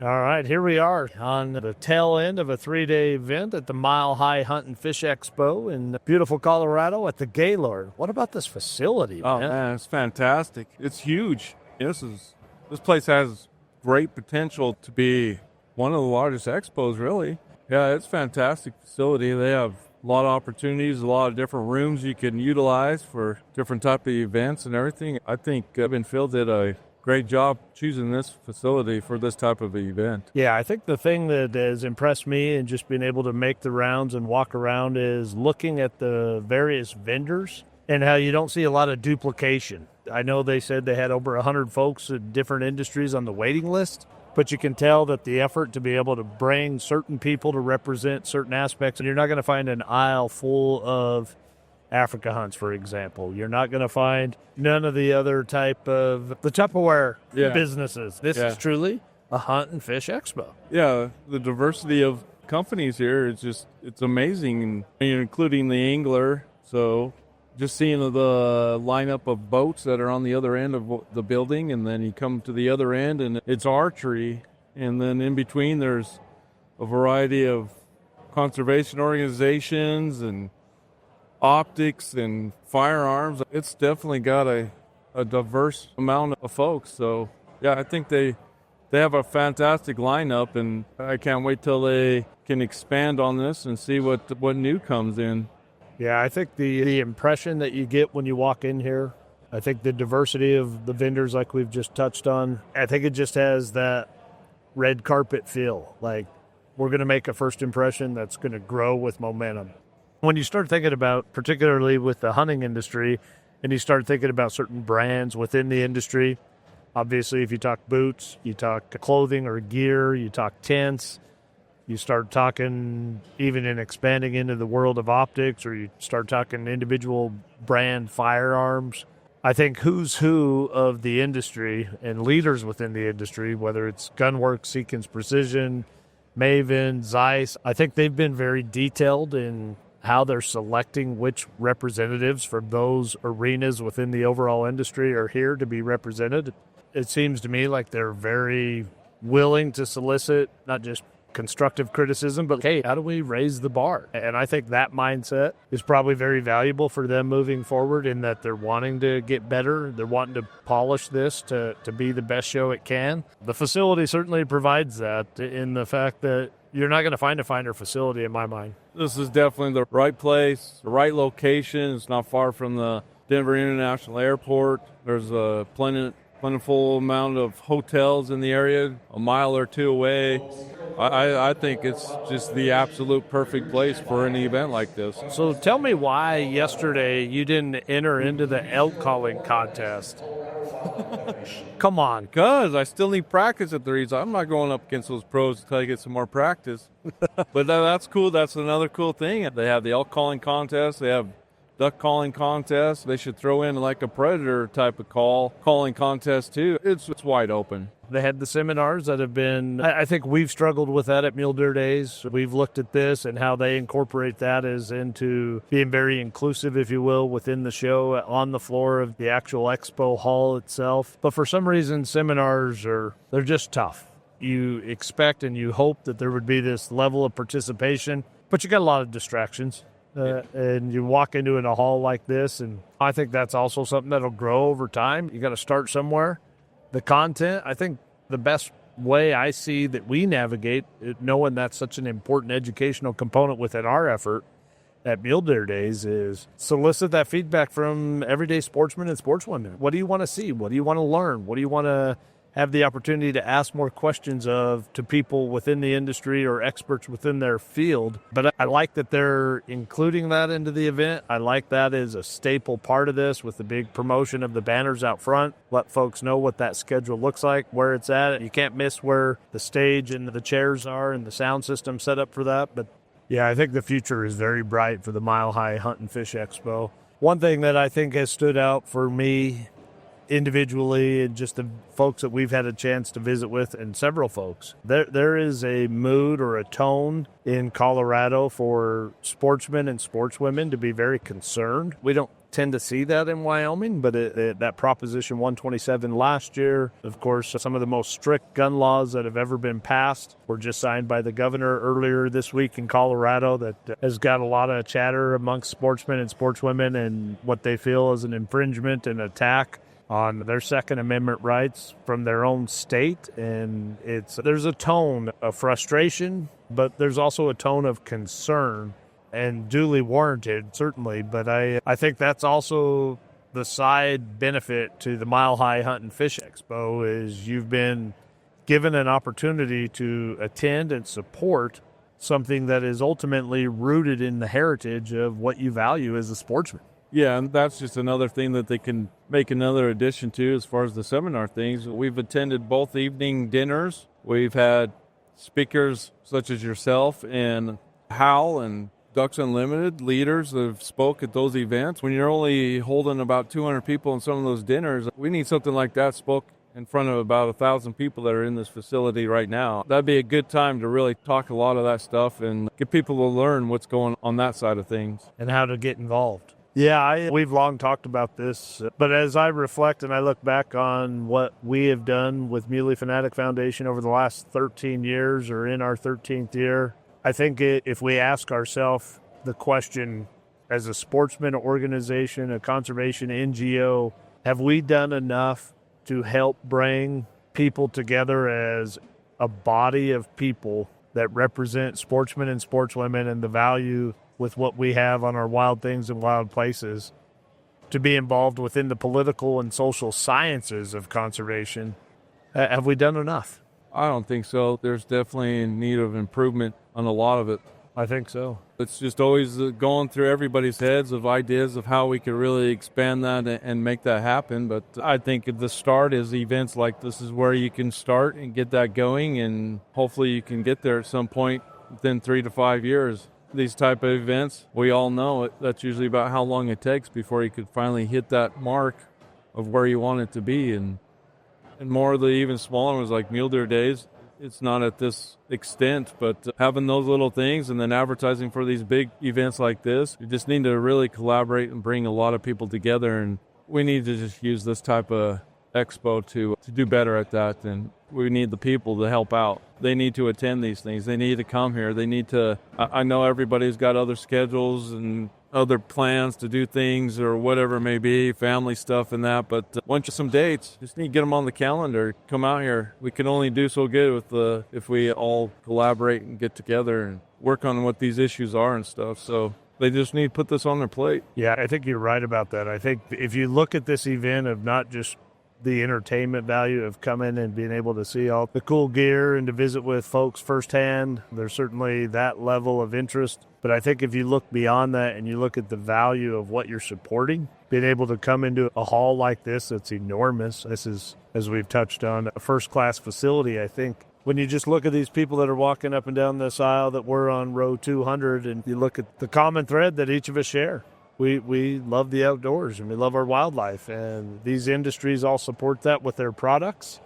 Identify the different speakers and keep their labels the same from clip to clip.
Speaker 1: All right, here we are on the tail end of a 3-day event at the Mile High Hunt and Fish Expo in beautiful Colorado at the Gaylord. What about this facility,
Speaker 2: Oh, man, it's fantastic. It's huge. This place has great potential to be one of the largest expos, really. Yeah, it's a fantastic facility. They have a lot of opportunities, a lot of different rooms you can utilize for different type of events and everything. I think Faigl did a great job choosing this facility for this type of event.
Speaker 1: Yeah, I think the thing that has impressed me and just being able to make the rounds and walk around is looking at the various vendors and how you don't see a lot of duplication. I know they said they had over 100 folks in different industries on the waiting list, but you can tell that the effort to be able to bring certain people to represent certain aspects, and you're not going to find an aisle full of Africa hunts, for example. You're not going to find none of the other type of the Tupperware businesses. This is truly a hunt and fish expo.
Speaker 2: Yeah, the diversity of companies here is it's amazing, and you're including the angler. So just seeing the lineup of boats that are on the other end of the building, and then you come to the other end and it's archery, and then in between there's a variety of conservation organizations and optics and firearms. It's definitely got a diverse amount of folks. So yeah, I think they have a fantastic lineup, and I can't wait till they can expand on this and see what new comes in.
Speaker 1: Yeah, I think the impression that you get when you walk in here, I think the diversity of the vendors like we've just touched on, I think it just has that red carpet feel. Like we're going to make a first impression that's going to grow with momentum. When you start thinking about, particularly with the hunting industry, and you start thinking about certain brands within the industry, obviously if you talk boots, you talk clothing or gear, you talk tents, you start talking even in expanding into the world of optics, or you start talking individual brand firearms. I think who's who of the industry and leaders within the industry, whether it's Gunworks, Seekins Precision, Maven, Zeiss, I think they've been very detailed in how they're selecting which representatives from those arenas within the overall industry are here to be represented. It seems to me like they're very willing to solicit not just constructive criticism, but hey, how do we raise the bar? And I think that mindset is probably very valuable for them moving forward, in that they're wanting to get better. They're wanting to polish this to be the best show it can. The facility certainly provides that, in the fact that you're not going to find a finer facility in my mind.
Speaker 2: This is definitely the right place, the right location. It's not far from the Denver International Airport. There's a plentiful amount of hotels in the area, a mile or two away. I think it's just the absolute perfect place for an event like this.
Speaker 1: So tell me why yesterday you didn't enter into the elk calling contest. Come on.
Speaker 2: Because I still need practice at the reeds. I'm not going up against those pros until I get some more practice. But that's cool. That's another cool thing. They have the elk calling contest. They have duck calling contest. They should throw in like a predator type of calling contest too. It's wide open.
Speaker 1: They had the seminars that have been, I think we've struggled with that at Mule Deer Days. We've looked at this and how they incorporate that as into being very inclusive, if you will, within the show on the floor of the actual expo hall itself. But for some reason, seminars they're just tough. You expect and you hope that there would be this level of participation, but you got a lot of distractions. And you walk into a hall like this, and I think that's also something that'll grow over time. You got to start somewhere. The content, I think the best way I see that we navigate, knowing that's such an important educational component within our effort at Mule Deer Days, is solicit that feedback from everyday sportsmen and sportswomen. What do you want to see? What do you want to learn? What do you want to have the opportunity to ask more questions of to people within the industry or experts within their field? But I like that they're including that into the event. I like that as a staple part of this, with the big promotion of the banners out front. Let folks know what that schedule looks like, where it's at. You can't miss where the stage and the chairs are and the sound system set up for that. But yeah, I think the future is very bright for the Mile High Hunt and Fish Expo. One thing that I think has stood out for me individually, and just the folks that we've had a chance to visit with, and several folks, there is a mood or a tone in Colorado for sportsmen and sportswomen to be very concerned. We don't tend to see that in Wyoming, but that Proposition 127 last year, of course, some of the most strict gun laws that have ever been passed were just signed by the governor earlier this week in Colorado. That has got a lot of chatter amongst sportsmen and sportswomen and what they feel is an infringement and attack on their Second Amendment rights from their own state. And there's a tone of frustration, but there's also a tone of concern, and duly warranted, certainly. But I think that's also the side benefit to the Mile High Hunt and Fish Expo is you've been given an opportunity to attend and support something that is ultimately rooted in the heritage of what you value as a sportsman.
Speaker 2: Yeah, and that's just another thing that they can make another addition to as far as the seminar things. We've attended both evening dinners. We've had speakers such as yourself and Hal and Ducks Unlimited leaders that have spoke at those events. When you're only holding about 200 people in some of those dinners, we need something like that spoke in front of about 1,000 people that are in this facility right now. That'd be a good time to really talk a lot of that stuff and get people to learn what's going on that side of things.
Speaker 1: And how to get involved. Yeah, we've long talked about this, but as I reflect and I look back on what we have done with Muley Fanatic Foundation over the last 13 years or in our 13th year, I think if we ask ourselves the question as a sportsman organization, a conservation NGO, have we done enough to help bring people together as a body of people that represent sportsmen and sportswomen and the value with what we have on our wild things and wild places to be involved within the political and social sciences of conservation? Have we done enough?
Speaker 2: I don't think so. There's definitely a need of improvement on a lot of it.
Speaker 1: I think so.
Speaker 2: It's just always going through everybody's heads of ideas of how we could really expand that and make that happen. But I think the start is events like this is where you can start and get that going, and hopefully you can get there at some point within 3 to 5 years. These type of events, we all know that's usually about how long it takes before you could finally hit that mark of where you want it to be. And more of the even smaller ones like Mule Deer Days, it's not at this extent, but having those little things and then advertising for these big events like this, you just need to really collaborate and bring a lot of people together. And we need to just use this type of expo to do better at that. And we need the people to help out. They need to attend these things. They need to come here. They need to, I know everybody's got other schedules and other plans to do things or whatever it may be, family stuff and that, but once you some dates, just need to get them on the calendar. Come out here. We can only do so good with if we all collaborate and get together and work on what these issues are and stuff. So they just need to put this on their plate.
Speaker 1: Yeah, I think you're right about that. I think if you look at this event of not just the entertainment value of coming and being able to see all the cool gear and to visit with folks firsthand, there's certainly that level of interest. But I think if you look beyond that and you look at the value of what you're supporting, being able to come into a hall like this that's enormous, this is, as we've touched on, a first-class facility. I think when you just look at these people that are walking up and down this aisle that we're on row 200 and you look at the common thread that each of us share, we love the outdoors and we love our wildlife, and these industries all support that with their products.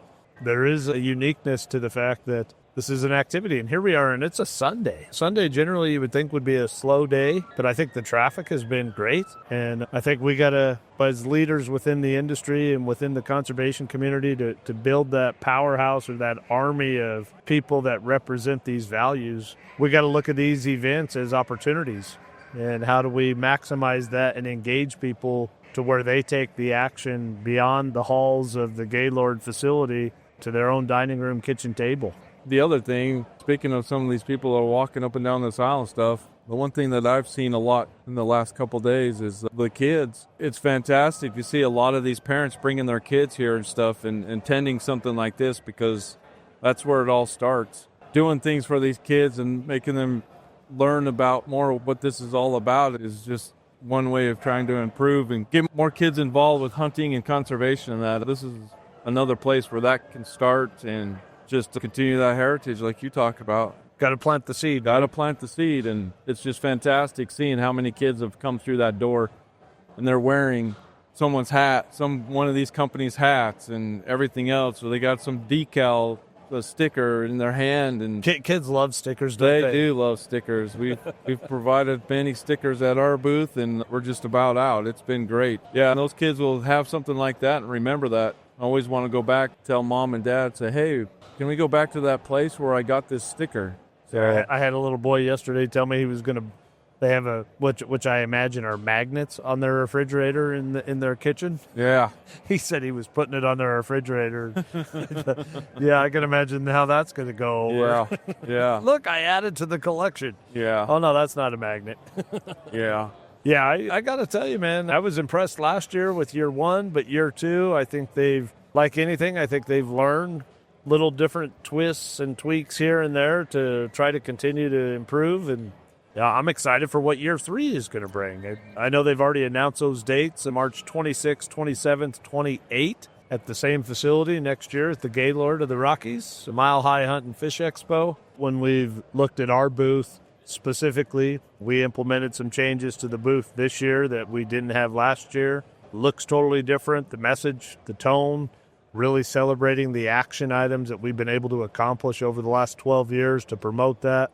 Speaker 1: There is a uniqueness to the fact that this is an activity, and here we are, and it's a Sunday. Sunday generally you would think would be a slow day, but I think the traffic has been great, and I think we got to, as leaders within the industry and within the conservation community, to build that powerhouse or that army of people that represent these values. We got to look at these events as opportunities. And how do we maximize that and engage people to where they take the action beyond the halls of the Gaylord facility to their own dining room, kitchen table?
Speaker 2: The other thing, speaking of some of these people that are walking up and down this aisle and stuff, the one thing that I've seen a lot in the last couple of days is the kids. It's fantastic. You see a lot of these parents bringing their kids here and stuff and attending something like this because that's where it all starts. Doing things for these kids and making them learn about more what this is all about is just one way of trying to improve and get more kids involved with hunting and conservation and that. This is another place where that can start and just to continue that heritage like you talk about.
Speaker 1: Got to plant the seed.
Speaker 2: Got to plant the seed, and it's just fantastic seeing how many kids have come through that door and they're wearing someone's hat, one of these companies' hats and everything else. So they got some decal a sticker in their hand, and
Speaker 1: Kids love stickers, don't
Speaker 2: they
Speaker 1: they?
Speaker 2: do love stickers. We've provided many stickers at our booth, and we're just about out. It's been great. Yeah, and those kids will have something like that and remember that. I always want to go back, tell mom and dad, say, hey, can we go back to that place where I got this sticker?
Speaker 1: So I had a little boy yesterday tell me he was going to. They have which I imagine are magnets on their refrigerator in their kitchen.
Speaker 2: Yeah.
Speaker 1: He said he was putting it on their refrigerator. Yeah, I can imagine how that's going to go over.
Speaker 2: Yeah. Yeah.
Speaker 1: Look, I added to the collection.
Speaker 2: Yeah.
Speaker 1: Oh, no, that's not a magnet.
Speaker 2: Yeah.
Speaker 1: Yeah, I got to tell you, man, I was impressed last year with year one, but year two, I think like anything, I think they've learned little different twists and tweaks here and there to try to continue to improve. And yeah, I'm excited for what year three is going to bring. I know they've already announced those dates, March 26th, 27th, 28th at the same facility next year at the Gaylord of the Rockies, a Mile High Hunt and Fish Expo. When we've looked at our booth specifically, we implemented some changes to the booth this year that we didn't have last year. Looks totally different. The message, the tone, really celebrating the action items that we've been able to accomplish over the last 12 years to promote that.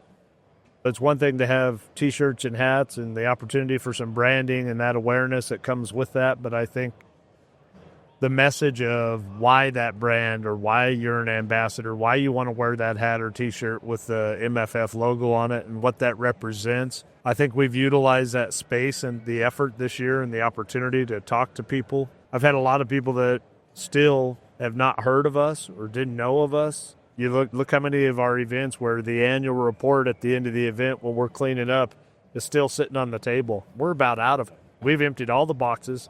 Speaker 1: It's one thing to have T-shirts and hats and the opportunity for some branding and that awareness that comes with that, but I think the message of why that brand or why you're an ambassador, why you want to wear that hat or T-shirt with the MFF logo on it and what that represents, I think we've utilized that space and the effort this year and the opportunity to talk to people. I've had a lot of people that still have not heard of us or didn't know of us. You look how many of our events where the annual report at the end of the event when we're cleaning up is still sitting on the table. We're about out of it. We've emptied all the boxes.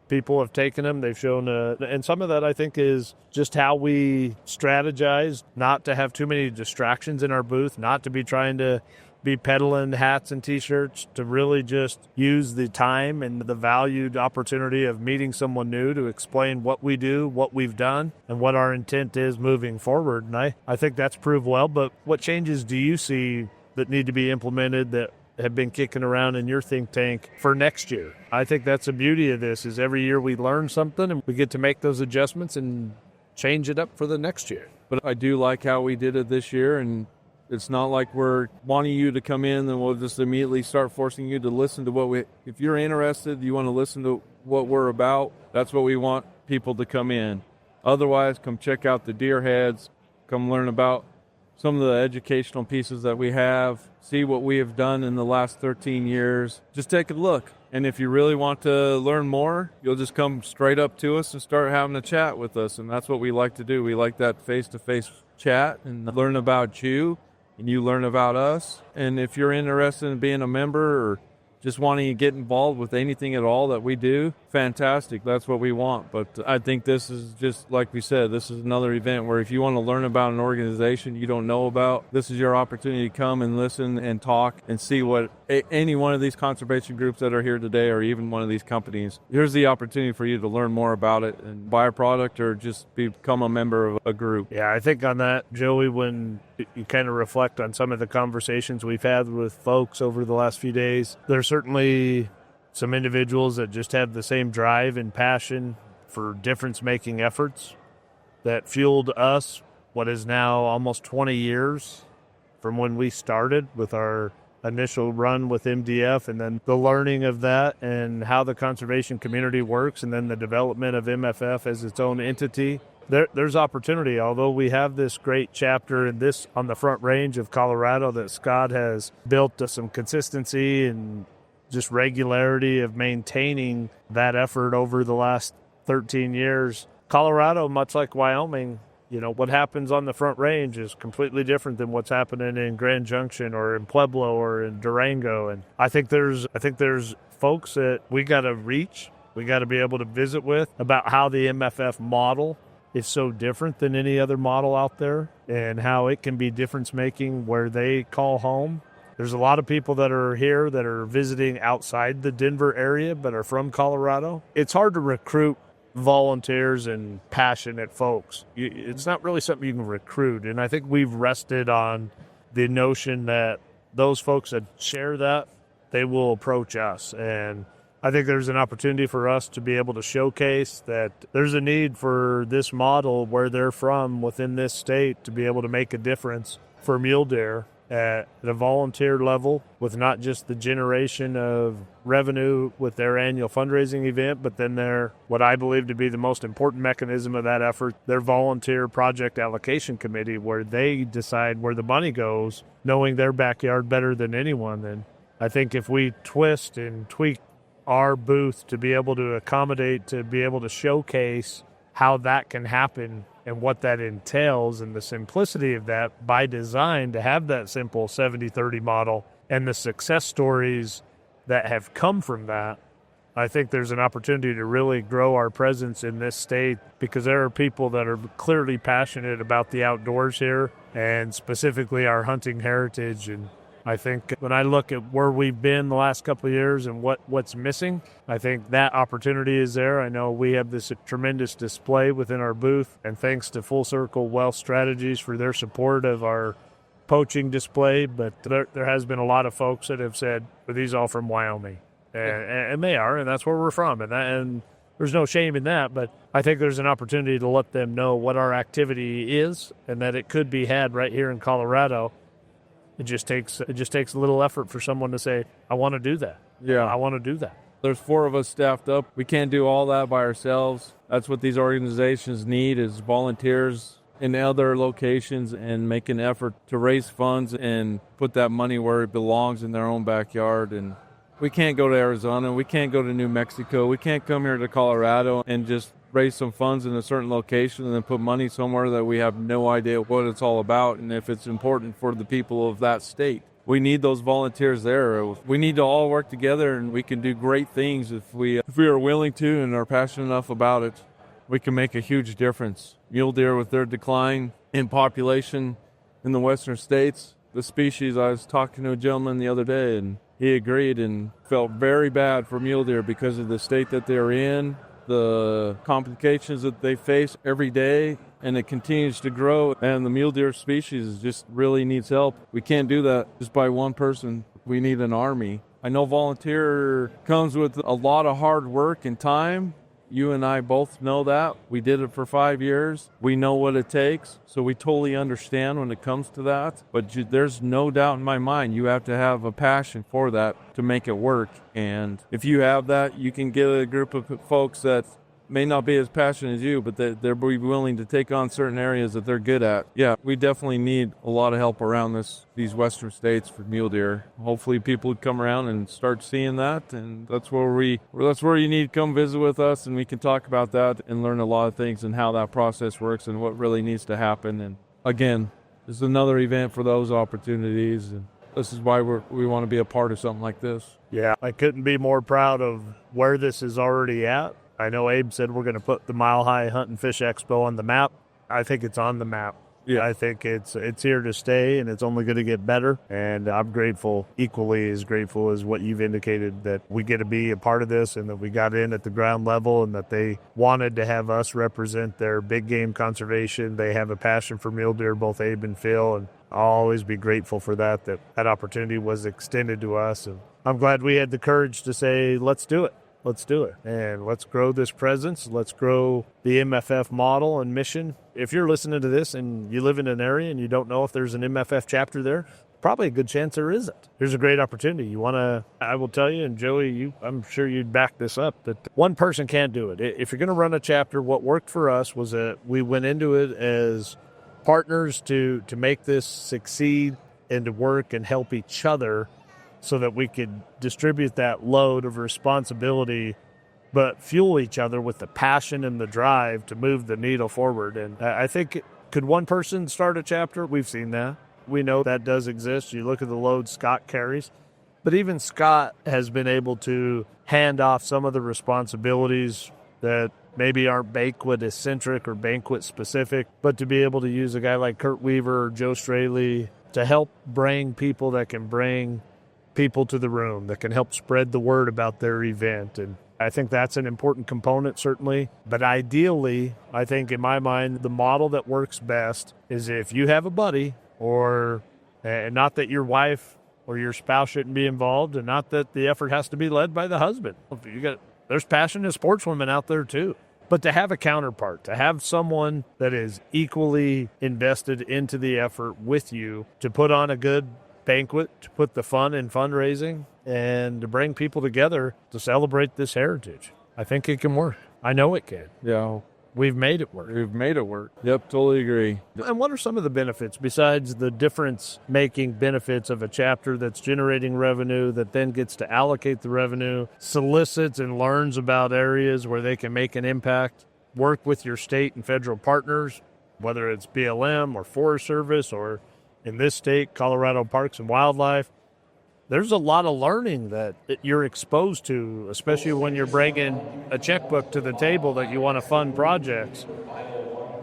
Speaker 1: People have taken them. They've shown, and some of that I think is just how we strategize not to have too many distractions in our booth, not to be trying to be peddling hats and T-shirts, to really just use the time and the valued opportunity of meeting someone new to explain what we do, what we've done, and what our intent is moving forward. And I think that's proved well. But what changes do you see that need to be implemented that have been kicking around in your think tank for next year? I think that's the beauty of this, is every year we learn something and we get to make those adjustments and change it up for the next year.
Speaker 2: But I do like how we did it this year, and it's not like we're wanting you to come in and we'll just immediately start forcing you to listen to if you're interested, you want to listen to what we're about, that's what we want people to come in. Otherwise, come check out the deer heads, come learn about some of the educational pieces that we have, see what we have done in the last 13 years. Just take a look. And if you really want to learn more, you'll just come straight up to us and start having a chat with us. And that's what we like to do. We like that face-to-face chat and learn about you, and you learn about us. And if you're interested in being a member or just wanting to get involved with anything at all that we do, fantastic. That's what we want. But I think this is just, like we said, this is another event where if you want to learn about an organization you don't know about, this is your opportunity to come and listen and talk and see what any one of these conservation groups that are here today, or even one of these companies, here's the opportunity for you to learn more about it and buy a product or just become a member of a group.
Speaker 1: Yeah, I think on that, Joey, when you kind of reflect on some of the conversations we've had with folks over the last few days, there's certainly some individuals that just have the same drive and passion for difference-making efforts that fueled us, what is now almost 20 years from when we started with our initial run with MDF, and then the learning of that and how the conservation community works, and then the development of MFF as its own entity. There's opportunity. Although we have this great chapter in this on the Front Range of Colorado that Scott has built some consistency and just regularity of maintaining that effort over the last 13 years. Colorado, much like Wyoming, what happens on the Front Range is completely different than what's happening in Grand Junction or in Pueblo or in Durango. And I think there's folks that we got to reach, we got to be able to visit with about how the MFF model is so different than any other model out there and how it can be difference-making where they call home. There's a lot of people that are here that are visiting outside the Denver area but are from Colorado. It's hard to recruit volunteers and passionate folks. It's not really something you can recruit, and I think we've rested on the notion that those folks that share that, they will approach us. And I think there's an opportunity for us to be able to showcase that there's a need for this model where they're from within this state to be able to make a difference for mule deer at a volunteer level, with not just the generation of revenue with their annual fundraising event, but then their, what I believe to be the most important mechanism of that effort, their volunteer project allocation committee, where they decide where the money goes, knowing their backyard better than anyone. And I think if we twist and tweak our booth to be able to accommodate, to be able to showcase how that can happen and what that entails, and the simplicity of that by design, to have that simple 70-30 model and the success stories that have come from that, I think there's an opportunity to really grow our presence in this state, because there are people that are clearly passionate about the outdoors here and specifically our hunting heritage. And I think when I look at where we've been the last couple of years and what's missing, I think that opportunity is there. I know we have this tremendous display within our booth, and thanks to Full Circle Wealth Strategies for their support of our poaching display. But there has been a lot of folks that have said, are these all from Wyoming? And they are, and that's where we're from. And there's no shame in that, but I think there's an opportunity to let them know what our activity is and that it could be had right here in Colorado. It just takes a little effort for someone to say, I want to do that.
Speaker 2: Yeah.
Speaker 1: I want to do that.
Speaker 2: There's 4 of us staffed up. We can't do all that by ourselves. That's what these organizations need, is volunteers in other locations and make an effort to raise funds and put that money where it belongs in their own backyard. And we can't go to Arizona. We can't go to New Mexico. We can't come here to Colorado and just raise some funds in a certain location and then put money somewhere that we have no idea what it's all about and if it's important for the people of that state. We need those volunteers there. We need to all work together, and we can do great things if we are willing to and are passionate enough about it. We can make a huge difference. Mule deer, with their decline in population in the western states, the species, I was talking to a gentleman the other day, and he agreed and felt very bad for mule deer because of the state that they're in, the complications that they face every day, and it continues to grow. And the mule deer species just really needs help. We can't do that just by one person. We need an army. I know volunteer comes with a lot of hard work and time. You and I both know that. We did it for 5 years. We know what it takes, so we totally understand when it comes to that. But there's no doubt in my mind, you have to have a passion for that to make it work. And if you have that, you can get a group of folks that may not be as passionate as you, but they're willing to take on certain areas that they're good at. Yeah, we definitely need a lot of help around these western states for mule deer. Hopefully people would come around and start seeing that, and that's where you need to come visit with us, and we can talk about that and learn a lot of things and how that process works and what really needs to happen. And again, this is another event for those opportunities, and this is why we want to be a part of something like this.
Speaker 1: Yeah, I couldn't be more proud of where this is already at. I know Abe said we're going to put the Mile High Hunt and Fish Expo on the map. I think it's on the map. Yeah, I think it's here to stay, and it's only going to get better. And I'm grateful, equally as grateful as what you've indicated, that we get to be a part of this and that we got in at the ground level and that they wanted to have us represent their big game conservation. They have a passion for mule deer, both Abe and Phil, and I'll always be grateful for that opportunity was extended to us. And I'm glad we had the courage to say, let's do it. Let's do it, and let's grow this presence. Let's grow the MFF model and mission. If you're listening to this and you live in an area and you don't know if there's an MFF chapter there, probably a good chance there isn't. Here's a great opportunity. I will tell you, and Joey, I'm sure you'd back this up, that one person can't do it. If you're going to run a chapter, what worked for us was that we went into it as partners to make this succeed and to work and help each other, so that we could distribute that load of responsibility, but fuel each other with the passion and the drive to move the needle forward. And I think, could one person start a chapter? We've seen that. We know that does exist. You look at the load Scott carries. But even Scott has been able to hand off some of the responsibilities that maybe aren't banquet-centric or banquet-specific, but to be able to use a guy like Kurt Weaver or Joe Straley to help bring people that can bring people to the room, that can help spread the word about their event. And I think that's an important component, certainly. But ideally, I think in my mind, the model that works best is if you have a buddy, or not that your wife or your spouse shouldn't be involved, and not that the effort has to be led by the husband. There's passionate sportswomen out there too. But to have a counterpart, to have someone that is equally invested into the effort with you, to put on a good banquet, to put the fun in fundraising, and to bring people together to celebrate this heritage. I think it can work. I know it can.
Speaker 2: Yeah.
Speaker 1: We've made it work.
Speaker 2: We've made it work. Yep, totally agree.
Speaker 1: And what are some of the benefits besides the difference-making benefits of a chapter that's generating revenue, that then gets to allocate the revenue, solicits and learns about areas where they can make an impact, work with your state and federal partners, whether it's BLM or Forest Service or, in this state, Colorado Parks and Wildlife? There's a lot of learning that you're exposed to, especially when you're bringing a checkbook to the table that you want to fund projects.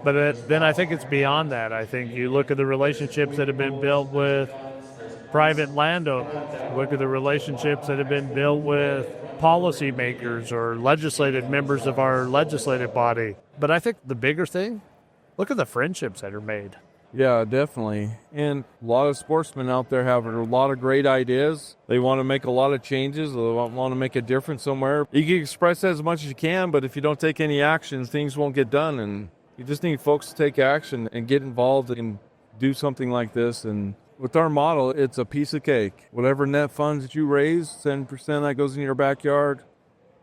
Speaker 1: But then I think it's beyond that. I think you look at the relationships that have been built with private landowners, look at the relationships that have been built with policymakers or legislative members of our legislative body. But I think the bigger thing, look at the friendships that are made.
Speaker 2: Yeah, definitely. And a lot of sportsmen out there have a lot of great ideas. They want to make a lot of changes. They want to make a difference somewhere. You can express that as much as you can, but if you don't take any action, things won't get done. And you just need folks to take action and get involved and do something like this. And with our model, it's a piece of cake. Whatever net funds that you raise, 10% that goes in your backyard,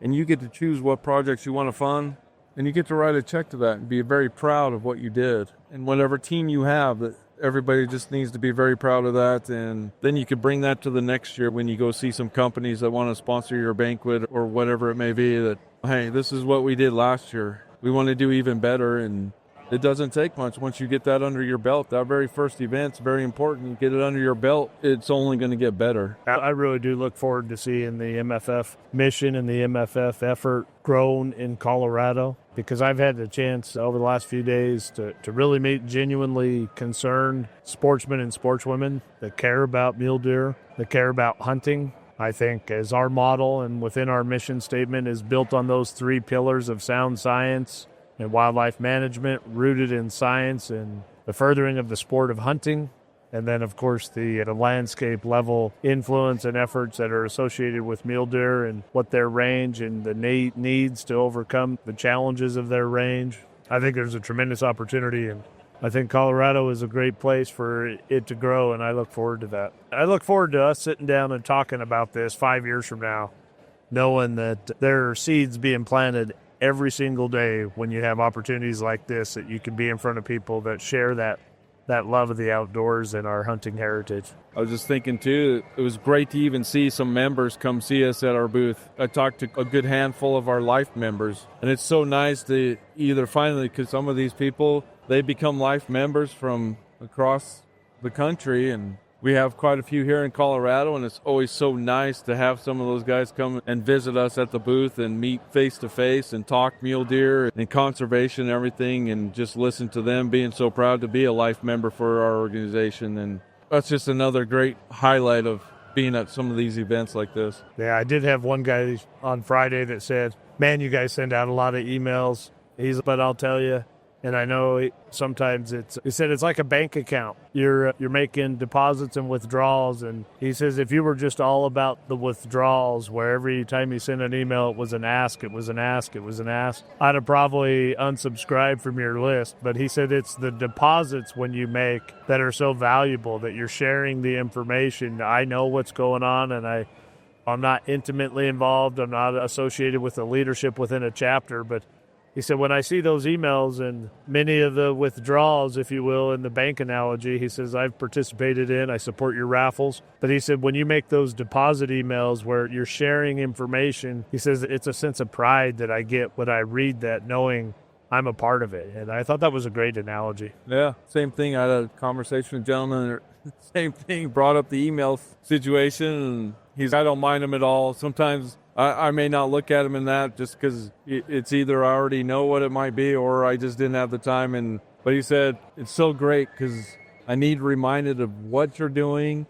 Speaker 2: and you get to choose what projects you want to fund. And you get to write a check to that and be very proud of what you did. And whatever team you have, that everybody just needs to be very proud of that. And then you could bring that to the next year when you go see some companies that want to sponsor your banquet or whatever it may be, that, hey, this is what we did last year. We want to do even better. And it doesn't take much. Once you get that under your belt, that very first event's very important. You get it under your belt, it's only going to get better.
Speaker 1: I really do look forward to seeing the MFF mission and the MFF effort grown in Colorado, because I've had the chance over the last few days to really meet genuinely concerned sportsmen and sportswomen that care about mule deer, that care about hunting. I think as our model and within our mission statement is built on those three pillars of sound science and wildlife management, rooted in science and the furthering of the sport of hunting, and then, of course, the landscape level influence and efforts that are associated with mule deer and what their range and the needs to overcome the challenges of their range. I think there's a tremendous opportunity, and I think Colorado is a great place for it to grow, and I look forward to that. I look forward to us sitting down and talking about this 5 years from now, knowing that there are seeds being planted every single day when you have opportunities like this, that you can be in front of people that share that love of the outdoors and our hunting heritage.
Speaker 2: I was just thinking, too, it was great to even see some members come see us at our booth. I talked to a good handful of our life members, and it's so nice to either finally, because some of these people, they become life members from across the country, and we have quite a few here in Colorado, and it's always so nice to have some of those guys come and visit us at the booth and meet face-to-face and talk mule deer and conservation and everything, and just listen to them being so proud to be a life member for our organization. And that's just another great highlight of being at some of these events like this.
Speaker 1: Yeah, I did have one guy on Friday that said, man, you guys send out a lot of emails. But I'll tell you, and I know sometimes he said it's like a bank account. You're making deposits and withdrawals. And he says if you were just all about the withdrawals, where every time you sent an email it was an ask, it was an ask, it was an ask, I'd have probably unsubscribed from your list. But he said it's the deposits when you make that are so valuable, that you're sharing the information. I know what's going on, and I'm not intimately involved. I'm not associated with the leadership within a chapter, but he said, when I see those emails and many of the withdrawals, if you will, in the bank analogy, he says, I've participated in, I support your raffles. But he said, when you make those deposit emails where you're sharing information, he says, it's a sense of pride that I get when I read that, knowing I'm a part of it. And I thought that was a great analogy.
Speaker 2: Yeah, same thing. I had a conversation with a gentleman, same thing, brought up the email situation, and I don't mind him at all. Sometimes I may not look at him in that just because it's either I already know what it might be or I just didn't have the time. But he said, it's so great because I need reminded of what you're doing.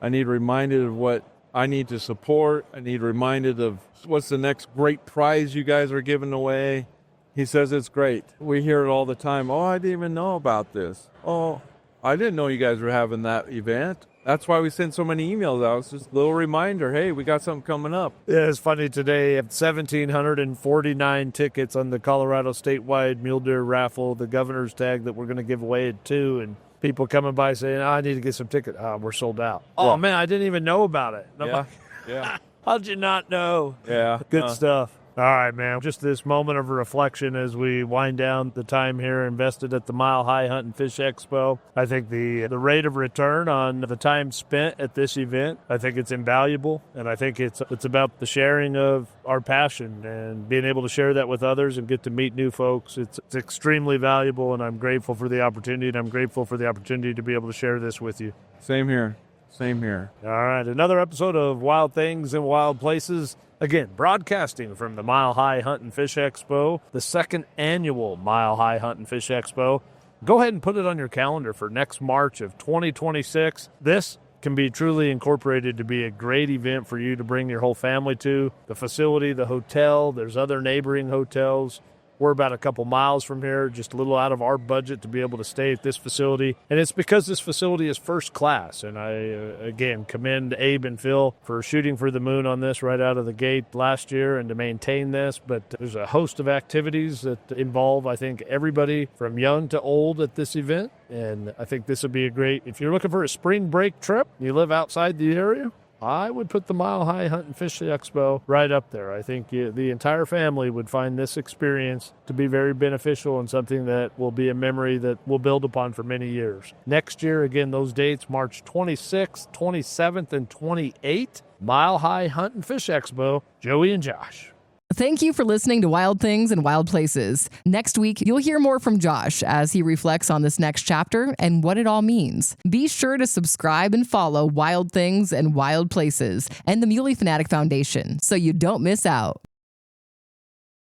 Speaker 2: I need reminded of what I need to support. I need reminded of what's the next great prize you guys are giving away. He says it's great. We hear it all the time. Oh, I didn't even know about this. Oh, I didn't know you guys were having that event. That's why we send so many emails out. It's just a little reminder, hey, we got something coming up.
Speaker 1: Yeah, it's funny today. 1,749 tickets on the Colorado statewide mule deer raffle, the governor's tag that we're going to give away at 2, and people coming by saying, I need to get some tickets. We're sold out. Oh, man, I didn't even know about it. And I'm like,
Speaker 2: Yeah.
Speaker 1: how'd you not know?
Speaker 2: Yeah.
Speaker 1: Good stuff. All right, man. Just this moment of reflection as we wind down the time here invested at the Mile High Hunt and Fish Expo. I think the rate of return on the time spent at this event, I think it's invaluable. And I think it's about the sharing of our passion and being able to share that with others and get to meet new folks. It's extremely valuable, and I'm grateful for the opportunity, and I'm grateful for the opportunity to be able to share this with you.
Speaker 2: Same here. Same here.
Speaker 1: All right, another episode of Wild Things in Wild Places. Again, broadcasting from the Mile High Hunt and Fish Expo, the second annual Mile High Hunt and Fish Expo. Go ahead and put it on your calendar for next March of 2026. This can be truly incorporated to be a great event for you to bring your whole family to. The facility, the hotel, there's other neighboring hotels. We're about a couple miles from here, just a little out of our budget to be able to stay at this facility. And it's because this facility is first class. And I, again, commend Abe and Phil for shooting for the moon on this right out of the gate last year and to maintain this. But there's a host of activities that involve, I think, everybody from young to old at this event. And I think this would be a great, if you're looking for a spring break trip, you live outside the area, I would put the Mile High Hunt and Fish Expo right up there. I think the entire family would find this experience to be very beneficial and something that will be a memory that we'll build upon for many years. Next year, again, those dates, March 26th, 27th, and 28th, Mile High Hunt and Fish Expo, Joey and Josh.
Speaker 3: Thank you for listening to Wild Things and Wild Places. Next week, you'll hear more from Josh as he reflects on this next chapter and what it all means. Be sure to subscribe and follow Wild Things and Wild Places and the Muley Fanatic Foundation so you don't miss out.